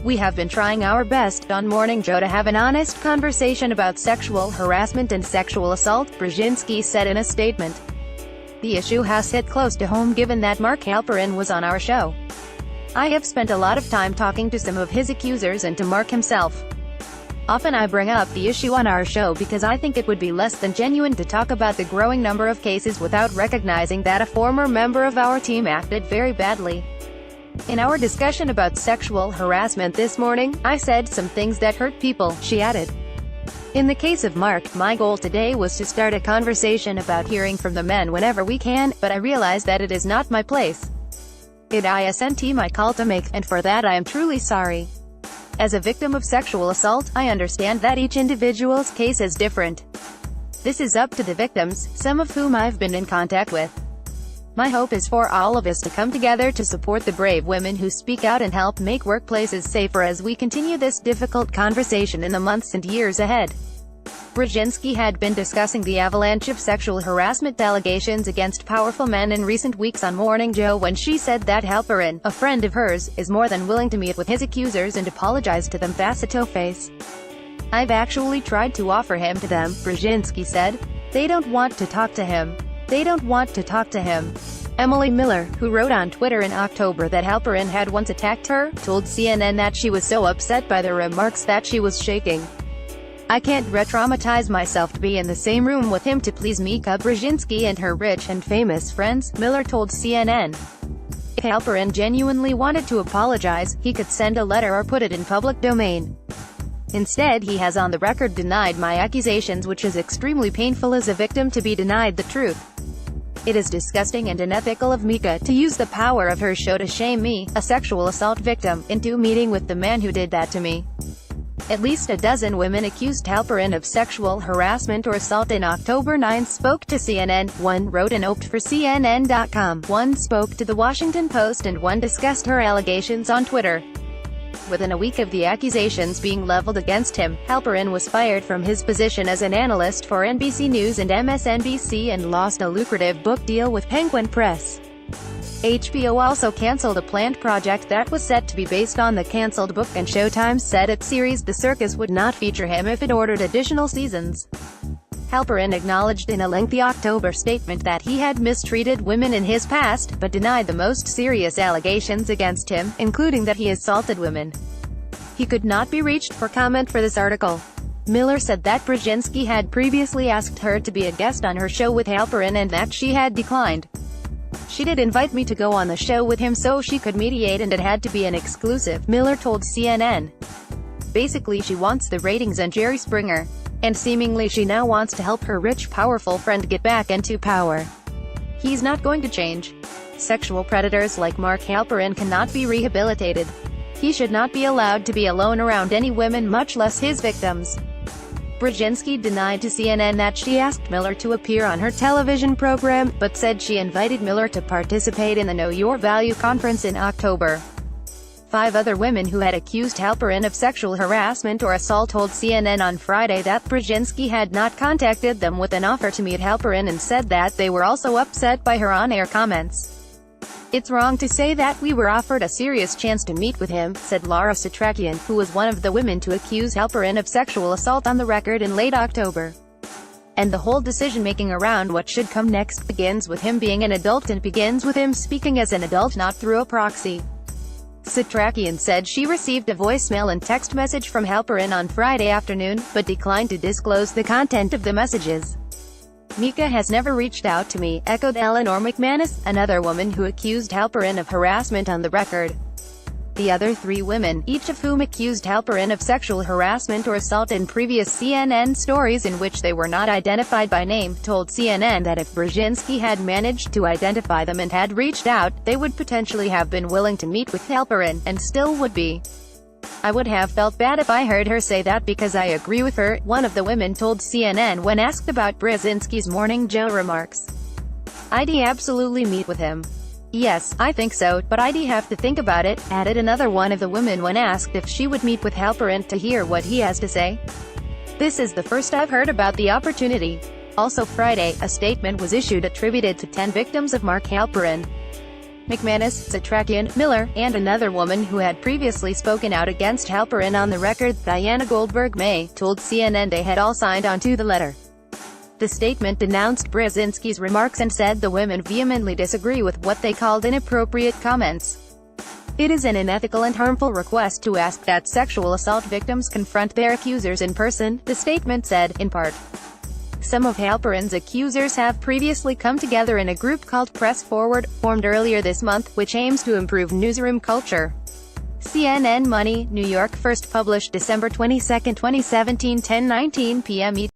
We have been trying our best on Morning Joe to have an honest conversation about sexual harassment and sexual assault, Brzezinski said in a statement. The issue has hit close to home given that Mark Halperin was on our show. I have spent a lot of time talking to some of his accusers and to Mark himself. Often I bring up the issue on our show because I think it would be less than genuine to talk about the growing number of cases without recognizing that a former member of our team acted very badly. In our discussion about sexual harassment this morning, I said some things that hurt people, she added. In the case of Mark, my goal today was to start a conversation about hearing from the men whenever we can, but I realized that it is not my place. It isn't my call to make, and for that I am truly sorry. As a victim of sexual assault, I understand that each individual's case is different. This is up to the victims, some of whom I've been in contact with. My hope is for all of us to come together to support the brave women who speak out and help make workplaces safer as we continue this difficult conversation in the months and years ahead. Brzezinski had been discussing the avalanche of sexual harassment allegations against powerful men in recent weeks on Morning Joe when she said that Halperin, a friend of hers, is more than willing to meet with his accusers and apologize to them face-to-face. I've actually tried to offer him to them, Brzezinski said. They don't want to talk to him. They don't want to talk to him. Emily Miller, who wrote on Twitter in October that Halperin had once attacked her, told CNN that she was so upset by the remarks that she was shaking. I can't re-traumatize myself to be in the same room with him to please Mika Brzezinski and her rich and famous friends, Miller told CNN. If Halperin genuinely wanted to apologize, he could send a letter or put it in public domain. Instead he has on the record denied my accusations, which is extremely painful as a victim to be denied the truth. It is disgusting and unethical of Mika to use the power of her show to shame me, a sexual assault victim, into meeting with the man who did that to me. At least a dozen women accused Halperin of sexual harassment or assault in October. 9 spoke to CNN, 1 wrote an op for CNN.com, 1 spoke to The Washington Post, and 1 discussed her allegations on Twitter. Within a week of the accusations being leveled against him, Halperin was fired from his position as an analyst for NBC News and Msnbc and lost a lucrative book deal with Penguin Press. HBO also canceled a planned project that was set to be based on the cancelled book, and Showtime said its series The Circus would not feature him if it ordered additional seasons. Halperin acknowledged in a lengthy October statement that he had mistreated women in his past, but denied the most serious allegations against him, including that he assaulted women. He could not be reached for comment for this article. Miller said that Brzezinski had previously asked her to be a guest on her show with Halperin and that she had declined. She did invite me to go on the show with him so she could mediate, and it had to be an exclusive, Miller told CNN. Basically she wants the ratings and Jerry Springer. And seemingly she now wants to help her rich, powerful friend get back into power. He's not going to change. Sexual predators like Mark Halperin cannot be rehabilitated. He should not be allowed to be alone around any women, much less his victims. Brzezinski denied to CNN that she asked Miller to appear on her television program, but said she invited Miller to participate in the Know Your Value conference in October. 5 other women who had accused Halperin of sexual harassment or assault told CNN on Friday that Brzezinski had not contacted them with an offer to meet Halperin and said that they were also upset by her on-air comments. It's wrong to say that we were offered a serious chance to meet with him, said Laura Satrakian, who was one of the women to accuse Halperin of sexual assault on the record in late October. And the whole decision-making around what should come next begins with him being an adult and begins with him speaking as an adult, not through a proxy. Satrakian said she received a voicemail and text message from Halperin on Friday afternoon, but declined to disclose the content of the messages. Mika has never reached out to me, echoed Eleanor McManus, another woman who accused Halperin of harassment on the record. The other 3 women, each of whom accused Halperin of sexual harassment or assault in previous CNN stories in which they were not identified by name, told CNN that if Brzezinski had managed to identify them and had reached out, they would potentially have been willing to meet with Halperin, and still would be. I would have felt bad if I heard her say that because I agree with her, one of the women told CNN when asked about Brzezinski's Morning Joe remarks. I'd absolutely meet with him. Yes, I think so, but I'd have to think about it, added another one of the women when asked if she would meet with Halperin to hear what he has to say. This is the first I've heard about the opportunity. Also Friday, a statement was issued attributed to 10 victims of Mark Halperin. McManus, Satrakian, Miller, and another woman who had previously spoken out against Halperin on the record, Diana Goldberg-May, told CNN they had all signed on to the letter. The statement denounced Brzezinski's remarks and said the women vehemently disagree with what they called inappropriate comments. It is an unethical and harmful request to ask that sexual assault victims confront their accusers in person, the statement said, in part. Some of Halperin's accusers have previously come together in a group called Press Forward, formed earlier this month, which aims to improve newsroom culture. CNN Money, New York. First published December 22, 2017, 10:19 p.m.